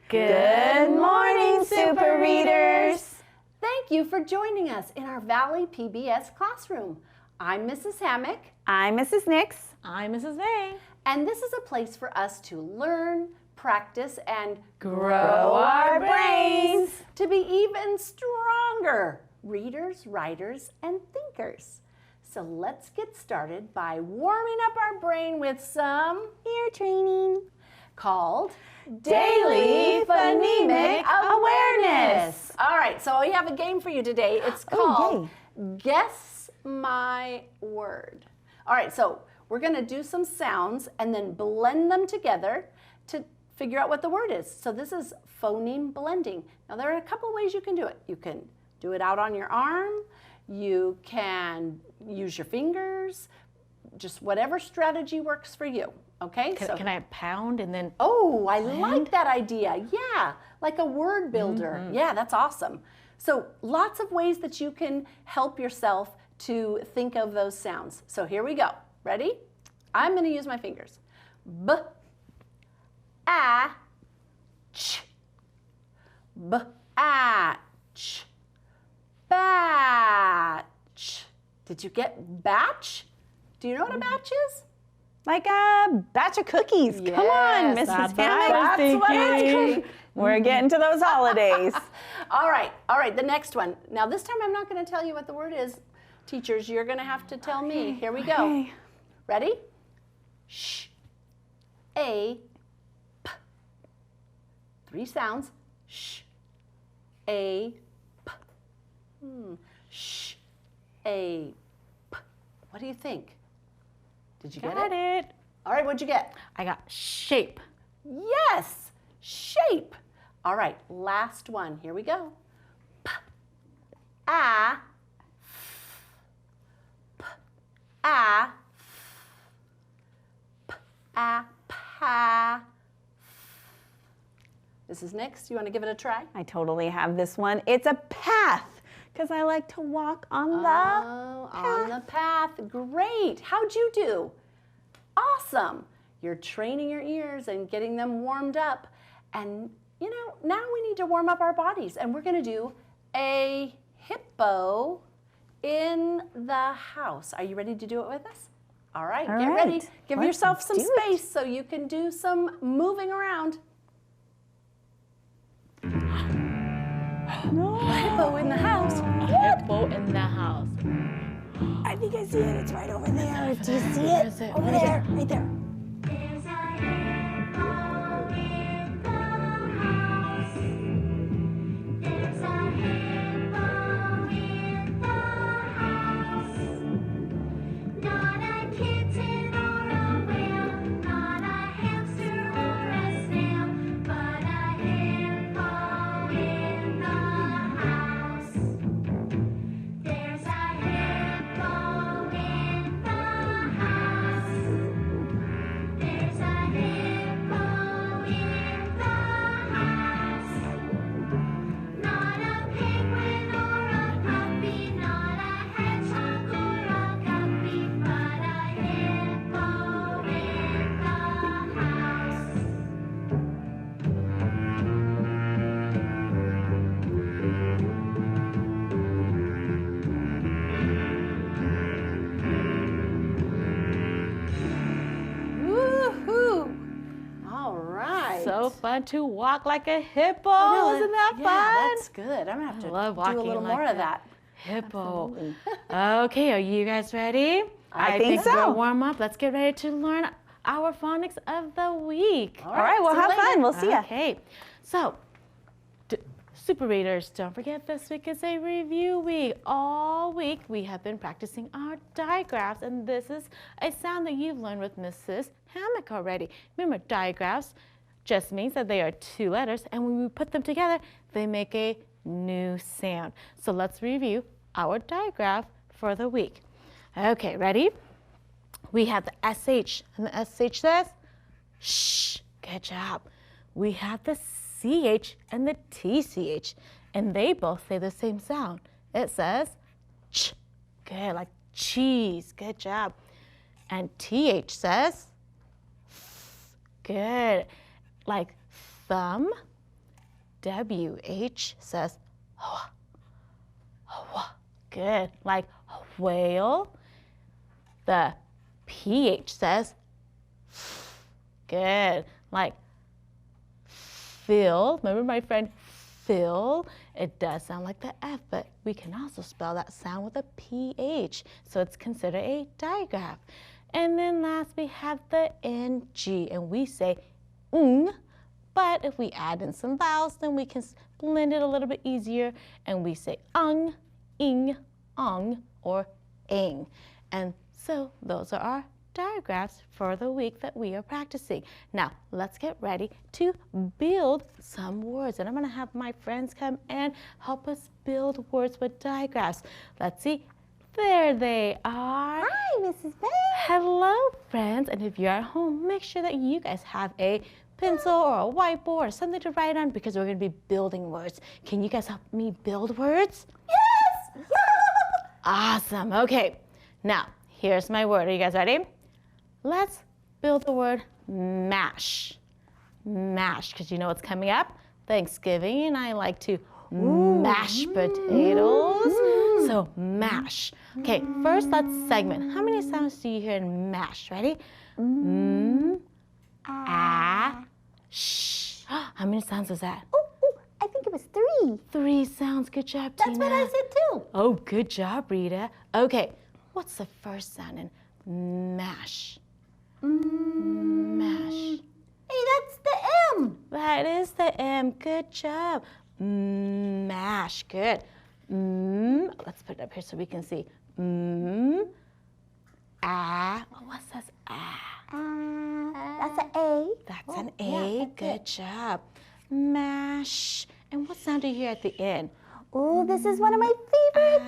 Good morning, Super Readers! Thank you for joining us in our Valley PBS classroom. I'm Mrs. Hammack. I'm Mrs. Nix. I'm Mrs. Vang. And this is a place for us to learn, practice, and Grow our brains to be even stronger readers, writers, and thinkers. So let's get started by warming up our brain with some ear training called Daily Phonemic Awareness. All right, so we have a game for you today. It's called Guess My Word. All right, so we're going to do some sounds and then blend them together to figure out what the word is. So this is phoneme blending. Now there are a couple ways you can do it. You can do it out on your arm. You can use your fingers. Just whatever strategy works for you. Okay? Can I pound and then? Oh, I like that idea. Yeah, like a word builder. Yeah, that's awesome. So lots of ways that you can help yourself to think of those sounds. So here we go. Ready? I'm going to use my fingers. B, a, ch. B, a, ch. Batch. Did you get batch? Do you know what a batch is? Like a batch of cookies. Come on, Yes, Mrs. that's what I was Hammack. thinking. We're getting to those holidays. All right, the next one. Now this time I'm not going to tell you what the word is. Teachers, you're going to have to tell me. Here we go. Okay. Ready? Sh, a, p. 3 sounds. Sh, a, p. Sh, a, p. What do you think? Did you get Got it. All right, what'd you get? I got shape. Yes, shape. All right, last one. Here we go. P, a, f. P, a, f. P, a, pa. Mrs. Nix, you want to give it a try? I totally have this one. It's a path because I like to walk on the Oh, on the path. Great. How'd you do? Awesome. You're training your ears and getting them warmed up. And, you know, now we need to warm up our bodies. And we're going to do a hippo in the house. Are you ready to do it with us? All right, All get right. ready. Give Let's yourself some do it. space so you can do some moving around. No. Hippo in the house. Hippo in the house. I think I see it. It's right over there. Do you see Where it? is it? Over Where is there. Right there. There's a hippo in the house. There's a hippo in the house. Not a kitten or a whale, not a hamster or a snail, but a hippo in the house. There's a hippo in the house. There's a hippo in the house. Not a penguin or a puppy, not a hedgehog or a guppy, but a hippo in the house. Woohoo! All right. So fun to walk like a hippo. Really? Isn't that Yeah, fun? that's good. I'm gonna have to love do a walking little like more of that. that. Hippo. Okay, are you guys ready? I think so. We'll warm up. Let's get ready to learn our phonics of the week. All right, well, see you have later. fun. We'll see ya. Okay, so Super Readers, don't forget this week is a review week. All week we have been practicing our digraphs, and this is a sound that you've learned with Mrs. Hammack already. Remember, digraphs just means that they are 2 letters, and when we put them together, they make a new sound. So let's review our digraph for the week. Okay, ready? We have the SH, and the SH says shh. Good job. We have the CH and the TCH, and they both say the same sound. It says ch. Good, like cheese. Good job. And TH says f. Good, like thumb WH says hoa, hoa. Good, like whale. The PH says good, like Phil. Remember my friend Phil? It does sound like the F, but we can also spell that sound with a PH, so it's considered a digraph. And then last we have the NG, and we say ng, but if we add in some vowels, then we can blend it a little bit easier, and we say ung, ing, ong, or ing. And so those are our digraphs for the week that we are practicing. Now, let's get ready to build some words. And I'm going to have my friends come and help us build words with digraphs. Let's see. There they are. Hi, Mrs. Vang. Hello, friends. And if you're at home, make sure that you guys have a pencil or a whiteboard or something to write on because we're going to be building words. Can you guys help me build words? Yes! Awesome. Okay. Now, here's my word. Are you guys ready? Let's build the word mash. Mash, because you know what's coming up? Thanksgiving, and I like to mash potatoes. So mash. Okay, first let's segment. How many sounds do you hear in mash? Ready? Sh. How many sounds is that? I think it was 3. 3 sounds. Good job, Tina. That's what I said too. Oh, good job, Rita. Okay, what's the first sound in mash? Mash. Hey, that's the M. That is the M. Good job. Mash. Good. Let's put it up here so we can see. What says That's an A. That's an A. Good job. Mash. And what sound do you hear at the end? Oh, this is one of my favorites.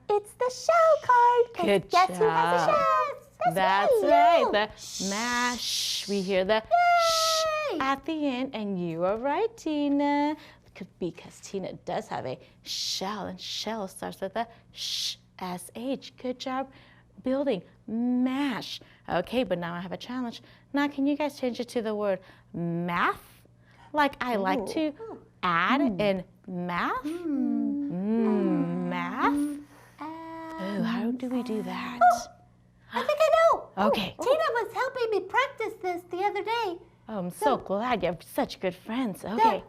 It's the shell card. 'Cause Good guess who has a job. shell? That's me, right. you. The mash. We hear the sh at the end, and you are right, Tina. Because Tina does have a shell, and shell starts with a sh, S-H. Good job building mash. Okay, but now I have a challenge. Now, can you guys change it to the word math? Like I like to add in math. Math. Oh, how do we do that? I think I know. Okay. Tina was helping me practice this the other day. Oh, I'm so glad you have such good friends. Okay.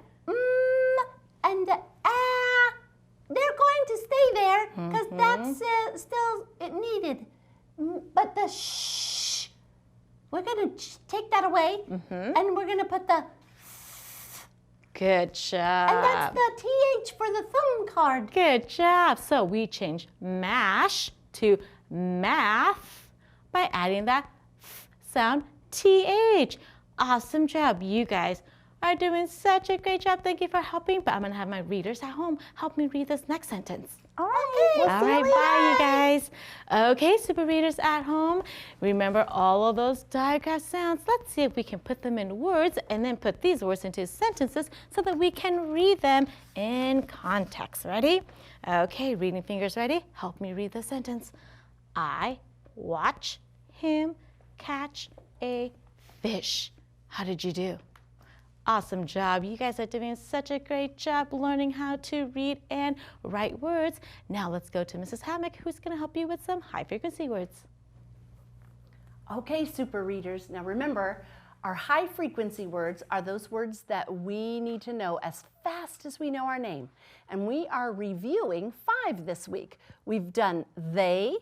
And the they're going to stay there because that's still it needed. But the shh, we're going to take that away and we're going to put the, Good job. and that's the TH for the thumb card. Good job. So we change mash to math by adding that sound TH. Awesome job. You guys are doing such a great job. Thank you for helping. But I'm going to have my readers at home help me read this next sentence. All right. We'll All see you right, later. bye, you guys. Okay, super readers at home, remember all of those digraph sounds. Let's see if we can put them in words and then put these words into sentences so that we can read them in context. Ready? Okay, reading fingers ready? Help me read the sentence. I watch him catch a fish. How did you do? Awesome job. You guys are doing such a great job learning how to read and write words. Now let's go to Mrs. Hammack, who's going to help you with some high frequency words. Okay, super readers. Now remember, our high frequency words are those words that we need to know as fast as we know our name. And we are reviewing 5 this week. We've done they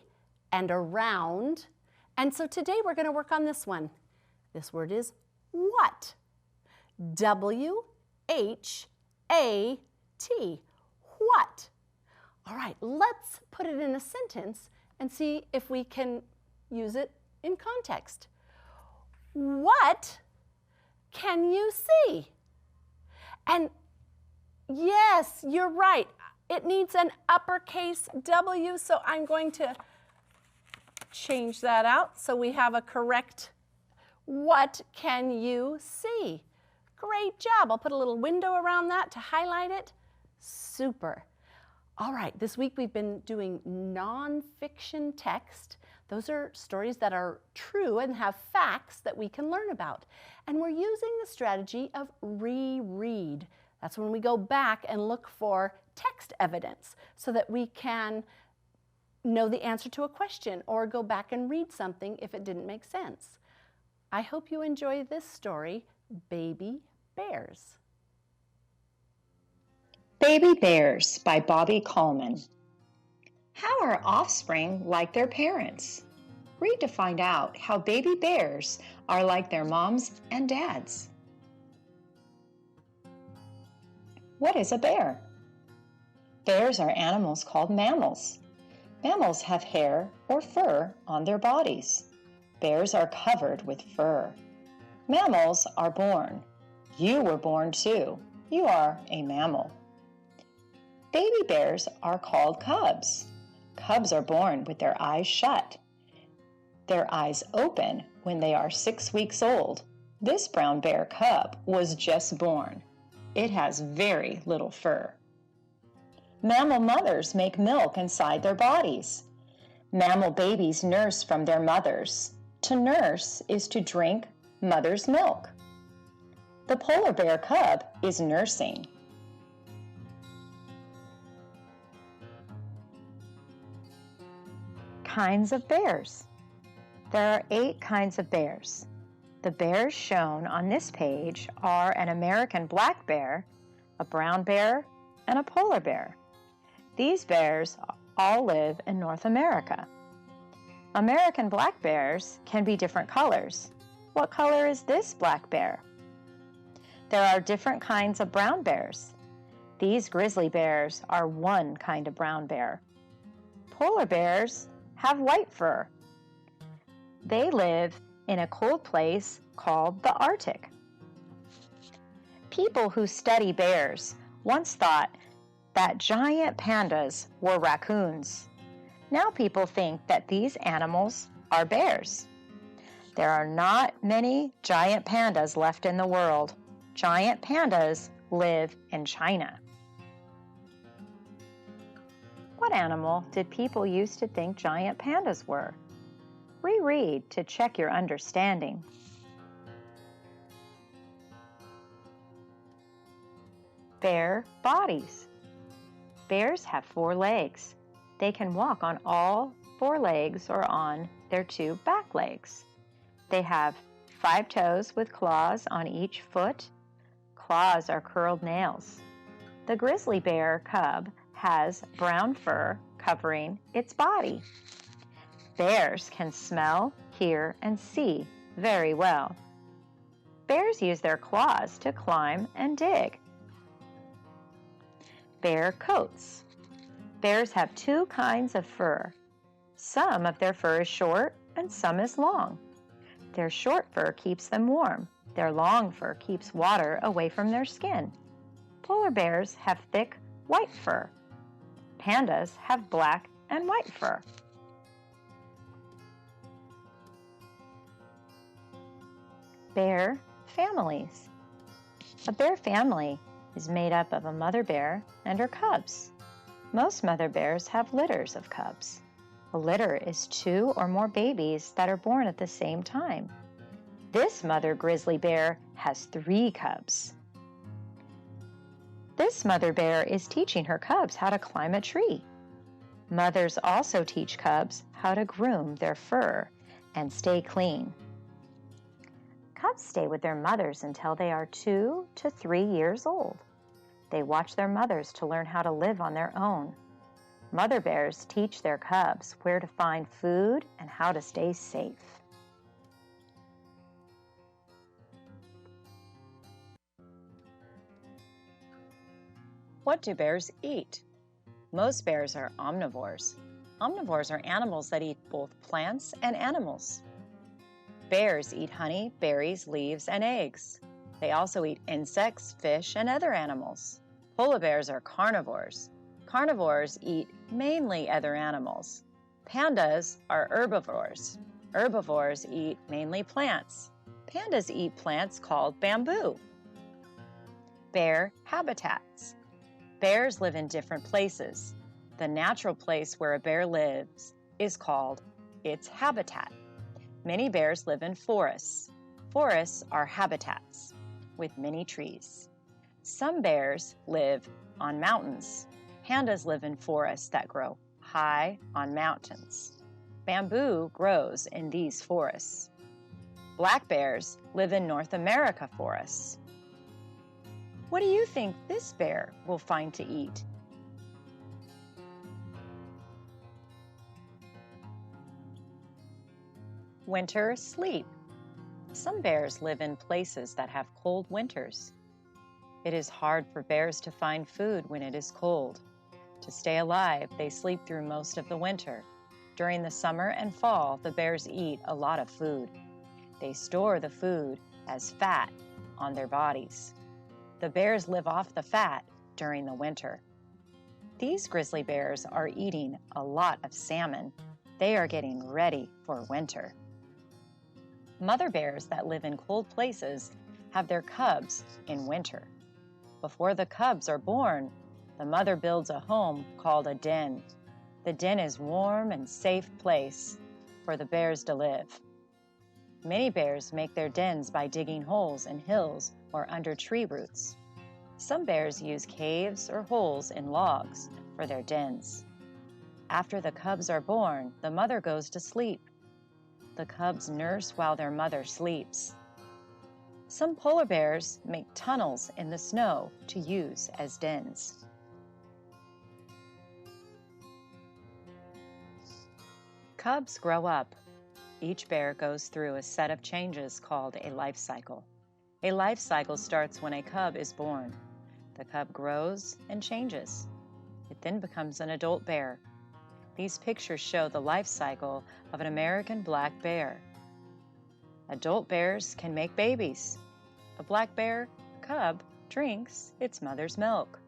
and around. And so today we're going to work on this one. This word is what. W-H-A-T. What? All right, let's put it in a sentence and see if we can use it in context. What can you see? And yes, you're right. It needs an uppercase W, so I'm going to change that out so we have a correct what can you see? Great job. I'll put a little window around that to highlight it. Super. All right, this week we've been doing nonfiction text. Those are stories that are true and have facts that we can learn about. And we're using the strategy of reread. That's when we go back and look for text evidence so that we can know the answer to a question or go back and read something if it didn't make sense. I hope you enjoy this story, Baby Bears. Baby Bears by Bobby Kalman. How are offspring like their parents? Read to find out how baby bears are like their moms and dads. What is a bear? Bears are animals called mammals. Mammals have hair or fur on their bodies. Bears are covered with fur. Mammals are born. You were born too. You are a mammal. Baby bears are called cubs. Cubs are born with their eyes shut. Their eyes open when they are 6 weeks old. This brown bear cub was just born. It has very little fur. Mammal mothers make milk inside their bodies. Mammal babies nurse from their mothers. To nurse is to drink mother's milk. The polar bear cub is nursing. Kinds of bears. There are 8 kinds of bears. The bears shown on this page are an American black bear, a brown bear, and a polar bear. These bears all live in North America. American black bears can be different colors. What color is this black bear? There are different kinds of brown bears. These grizzly bears are one kind of brown bear. Polar bears have white fur. They live in a cold place called the Arctic. People who study bears once thought that giant pandas were raccoons. Now people think that these animals are bears. There are not many giant pandas left in the world. Giant pandas live in China. What animal did people used to think giant pandas were? Reread to check your understanding. Bear bodies. Bears have 4 legs. They can walk on all 4 legs or on their 2 back legs. They have 5 toes with claws on each foot. Claws are curled nails. The grizzly bear cub has brown fur covering its body. Bears can smell, hear, and see very well. Bears use their claws to climb and dig. Bear coats. Bears have 2 kinds of fur. Some of their fur is short and some is long. Their short fur keeps them warm. Their long fur keeps water away from their skin. Polar bears have thick white fur. Pandas have black and white fur. Bear families. A bear family is made up of a mother bear and her cubs. Most mother bears have litters of cubs. A litter is 2 or more babies that are born at the same time. This mother grizzly bear has 3 cubs. This mother bear is teaching her cubs how to climb a tree. Mothers also teach cubs how to groom their fur and stay clean. Cubs stay with their mothers until they are 2 to 3 years old. They watch their mothers to learn how to live on their own. Mother bears teach their cubs where to find food and how to stay safe. What do bears eat? Most bears are omnivores. Omnivores are animals that eat both plants and animals. Bears eat honey, berries, leaves, and eggs. They also eat insects, fish, and other animals. Polar bears are carnivores. Carnivores eat mainly other animals. Pandas are herbivores. Herbivores eat mainly plants. Pandas eat plants called bamboo. Bear habitats. Bears live in different places. The natural place where a bear lives is called its habitat. Many bears live in forests. Forests are habitats with many trees. Some bears live on mountains. Pandas live in forests that grow high on mountains. Bamboo grows in these forests. Black bears live in North America forests. What do you think this bear will find to eat? Winter sleep. Some bears live in places that have cold winters. It is hard for bears to find food when it is cold. To stay alive, they sleep through most of the winter. During the summer and fall, the bears eat a lot of food. They store the food as fat on their bodies. The bears live off the fat during the winter. These grizzly bears are eating a lot of salmon. They are getting ready for winter. Mother bears that live in cold places have their cubs in winter. Before the cubs are born, the mother builds a home called a den. The den is a warm and safe place for the bears to live. Many bears make their dens by digging holes in hills or under tree roots. Some bears use caves or holes in logs for their dens. After the cubs are born, the mother goes to sleep. The cubs nurse while their mother sleeps. Some polar bears make tunnels in the snow to use as dens. Cubs grow up. Each bear goes through a set of changes called a life cycle. A life cycle starts when a cub is born. The cub grows and changes. It then becomes an adult bear. These pictures show the life cycle of an American black bear. Adult bears can make babies. A black bear cub drinks its mother's milk.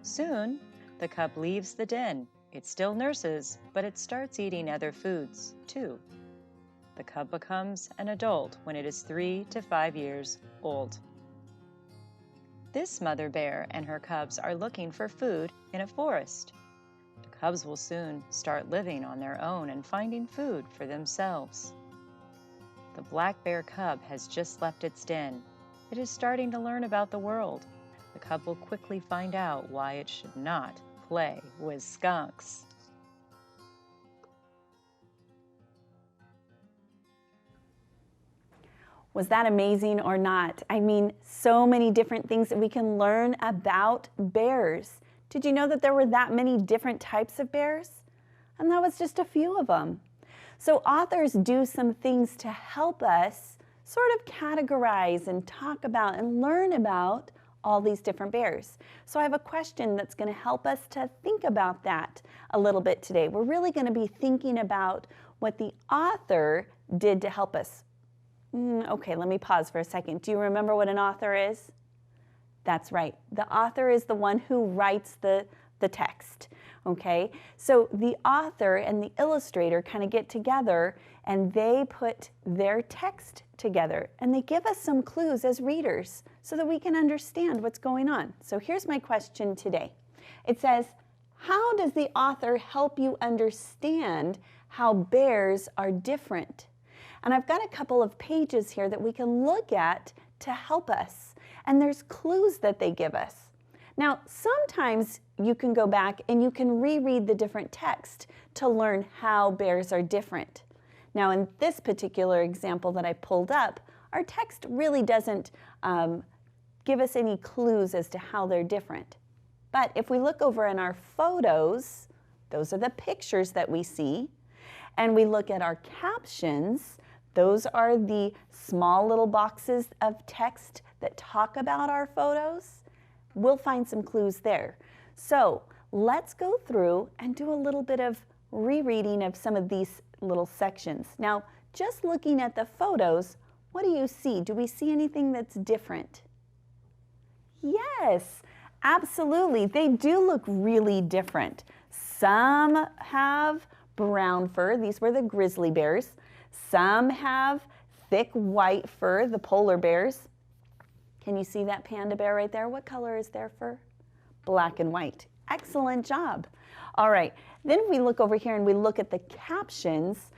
Soon, the cub leaves the den. It still nurses, but it starts eating other foods, too. The cub becomes an adult when it is 3 to 5 years old. This mother bear and her cubs are looking for food in a forest. The cubs will soon start living on their own and finding food for themselves. The black bear cub has just left its den. It is starting to learn about the world. The cub will quickly find out why it should not play with skunks. Was that amazing or not? I mean, so many different things that we can learn about bears. Did you know that there were that many different types of bears? And that was just a few of them. So authors do some things to help us sort of categorize and talk about and learn about all these different bears. So I have a question that's going to help us to think about that a little bit today. We're really going to be thinking about what the author did to help us. Okay, let me pause for a second. Do you remember what an author is? That's right. The author is the one who writes the text. Okay, so the author and the illustrator kind of get together and they put their text together and they give us some clues as readers so that we can understand what's going on. So here's my question today. It says, how does the author help you understand how bears are different? And I've got a couple of pages here that we can look at to help us. And there's clues that they give us. Now, sometimes you can go back and you can reread the different text to learn how bears are different. Now, in this particular example that I pulled up, our text really doesn't give us any clues as to how they're different. But if we look over in our photos, those are the pictures that we see, and we look at our captions, those are the small little boxes of text that talk about our photos, we'll find some clues there. So let's go through and do a little bit of rereading of some of these little sections. Now, just looking at the photos, what do you see? Do we see anything that's different? Yes, absolutely. They do look really different. Some have brown fur. These were the grizzly bears. Some have thick white fur, the polar bears. Can you see that panda bear right there? What color is their fur? Black and white. Excellent job. All right, then we look over here and we look at the captions.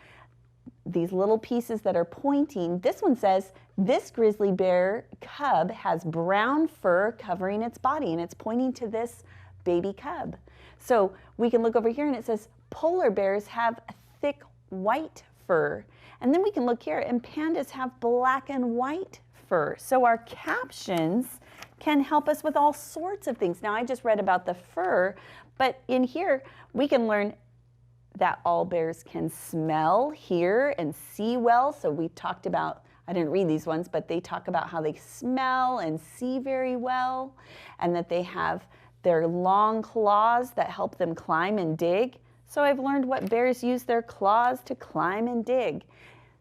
these little pieces that are pointing. This one says, this grizzly bear cub has brown fur covering its body, and it's pointing to this baby cub. So we can look over here and it says, polar bears have thick white fur. And then we can look here and pandas have black and white fur. So our captions can help us with all sorts of things. Now I just read about the fur, but in here we can learn that all bears can smell, hear, and see well. So we talked about, I didn't read these ones, but they talk about how they smell and see very well, and that they have their long claws that help them climb and dig. So I've learned what bears use their claws to climb and dig.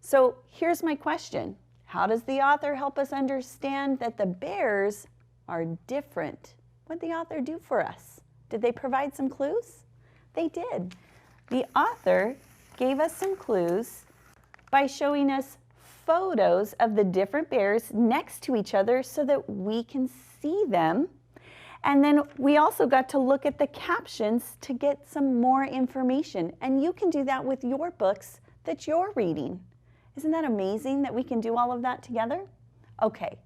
So here's my question. How does the author help us understand that the bears are different? What did the author do for us? Did they provide some clues? They did. The author gave us some clues by showing us photos of the different bears next to each other so that we can see them. And then we also got to look at the captions to get some more information. And you can do that with your books that you're reading. Isn't that amazing that we can do all of that together? Okay,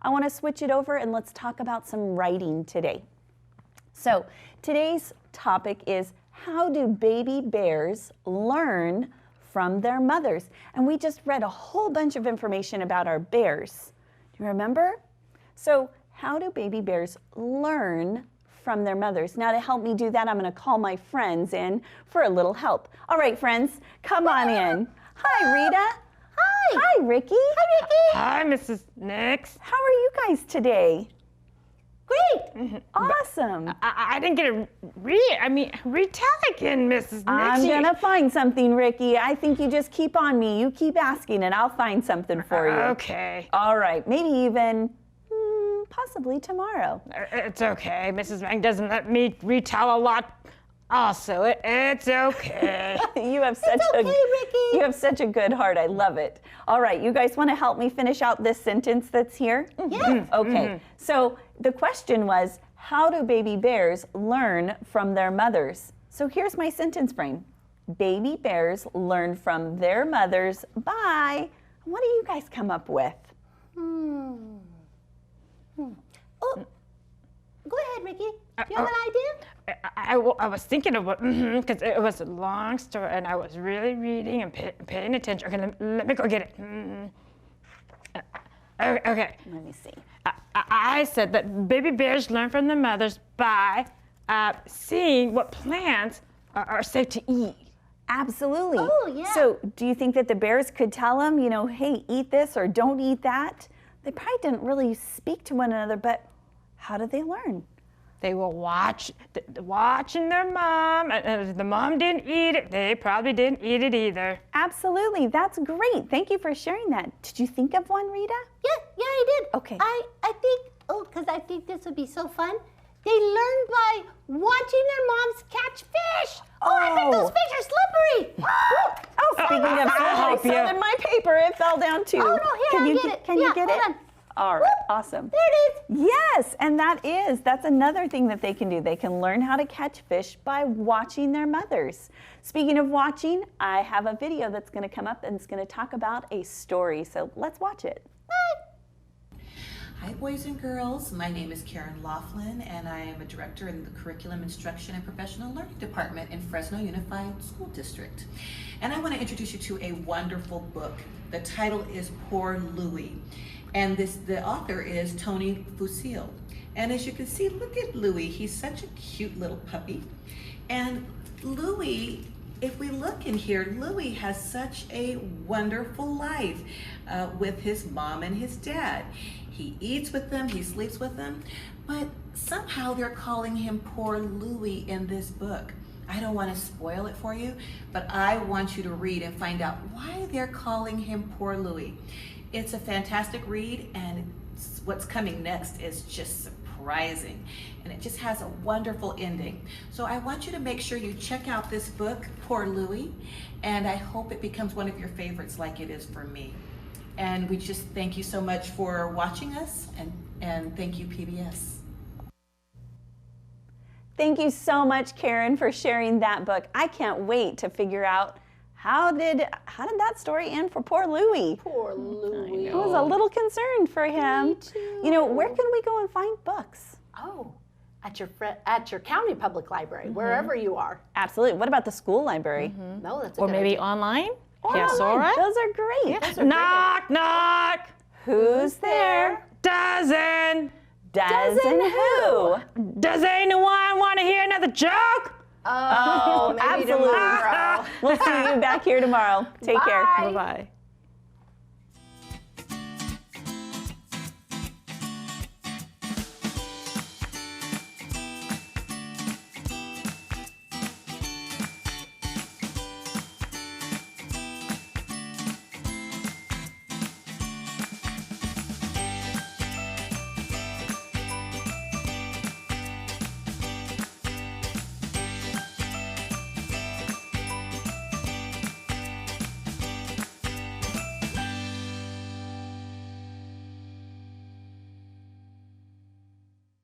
I want to switch it over and let's talk about some writing today. So today's topic is, how do baby bears learn from their mothers? And we just read a whole bunch of information about our bears. Do you remember? So how do baby bears learn from their mothers? Now to help me do that, I'm going to call my friends in for a little help. All right, friends, come on in. Hi, Rita. Hi. Hi, Ricky. Hi, Ricky. Hi, Mrs. Nix. How are you guys today? Great. Awesome. I didn't get a read tell again, Mrs. Nix. I'm going to find something, Ricky. I think you just keep on me. You keep asking and I'll find something for you. Okay. All right, maybe even possibly tomorrow. It's okay. Mrs. Vang doesn't let me retell a lot. Also, it's okay. You have such Ricky. you have such a good heart. I love it. All right, you guys want to help me finish out this sentence that's here? Yes. Okay. So the question was, how do baby bears learn from their mothers? So here's my sentence frame. Baby bears learn from their mothers by, what do you guys come up with? Oh, go ahead, Ricky. Do you have an idea? I was thinking of what, because it was a long story and I was really reading and paying attention. Okay, let me go get it. Okay. Let me see. I said that baby bears learn from their mothers by seeing what plants are safe to eat. Absolutely. Oh, yeah. So do you think that the bears could tell them, you know, hey, eat this or don't eat that? They probably didn't really speak to one another, but how did they learn? They were watching their mom, and if the mom didn't eat it, they probably didn't eat it either. Absolutely. That's great. Thank you for sharing that. Did you think of one, Rita? Yeah, I did. Okay. I think, because I think this would be so fun. They learn by watching their moms catch fish. Oh, I think those fish are slippery. Oh, speaking of I'll help slippery, so you. did my paper. It fell down too. Oh, no, here, Can I you get it. Can you Yeah, get hold it? on. All right, awesome. There it is. Yes, and that's another thing that they can do. They can learn how to catch fish by watching their mothers. Speaking of watching, I have a video that's going to come up and it's going to talk about a story. So let's watch it. Hi boys and girls, my name is Karen Laughlin and I am a director in the Curriculum Instruction and Professional Learning Department in Fresno Unified School District. And I want to introduce you to a wonderful book. The title is Poor Louie. And the author is Tony Fusil. And as you can see, look at Louie. He's such a cute little puppy. And Louie, if we look in here, Louie has such a wonderful life with his mom and his dad. He eats with them, he sleeps with them, but somehow they're calling him Poor Louie in this book. I don't want to spoil it for you, but I want you to read and find out why they're calling him Poor Louie. It's a fantastic read, and what's coming next is just surprising, and it just has a wonderful ending. So I want you to make sure you check out this book, Poor Louie, and I hope it becomes one of your favorites like it is for me. And we just thank you so much for watching us, and thank you, PBS. Thank you so much, Karen, for sharing that book. I can't wait to figure out How did that story end for poor Louie? Poor Louie. I was a little concerned for him. Me too. You know, where can we go and find books? Oh, at your county public library, wherever you are. Absolutely. What about the school library? No, that's a Or good maybe idea. online? Or Yes, online. all right. Those are great. Those are great. Knock, knock. Who's there? Dozen. Doesn't who? Does anyone want to hear another joke? Oh, maybe absolutely. tomorrow. We'll see you back here tomorrow. Take care. Bye. Bye-bye.